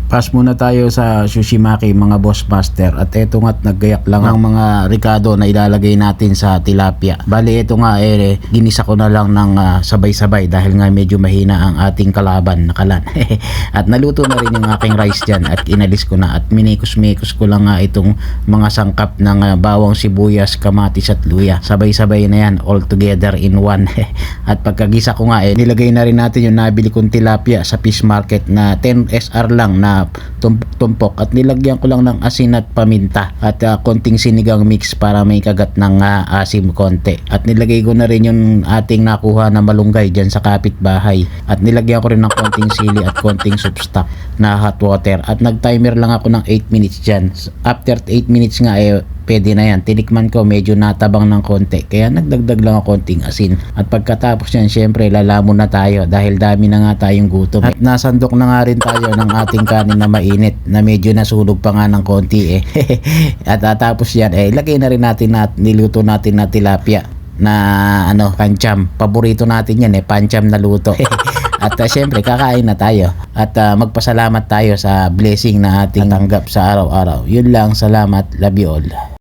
Pass muna tayo sa Sushimaki mga boss master, at eto nga't naggayak lang ang mga ricado na ilalagay natin sa tilapia. Bali ito nga ginisa ko na lang ng sabay-sabay dahil nga medyo mahina ang ating kalaban na kalan. At naluto na rin yung aking rice dyan at inalis ko na at minikos-mikos ko lang nga itong mga sangkap ng bawang, sibuyas, kamatis at luya. Sabay-sabay na yan all together in one. At pagkagisa ko nga nilagay na rin natin yung nabili kong tilapia sa fish market na 10 SR lang na tumpok, at nilagyan ko lang ng asin at paminta at konting sinigang mix para may kagat ng asim konti, at nilagay ko na rin yung ating nakuha na malunggay dyan sa kapitbahay, at nilagyan ko rin ng konting sili at konting soup stock na hot water, at nag timer lang ako ng 8 minutes dyan. After 8 minutes nga pwede na yan. Tinikman ko, medyo natabang ng konti, kaya nagdagdag lang ako konting asin. At pagkatapos yan, syempre lalamon na tayo dahil dami na nga tayong gutom. At nasandok na nga rin tayo ng ating kanin na mainit na medyo nasunog pa nga ng konti At tapos yan ilagay na rin natin niluto natin na tilapia na pancham. Paborito natin yan pancham na luto. At syempre kakain na tayo at magpasalamat tayo sa blessing na ating tanggap sa araw-araw. Yun lang, salamat, love you all.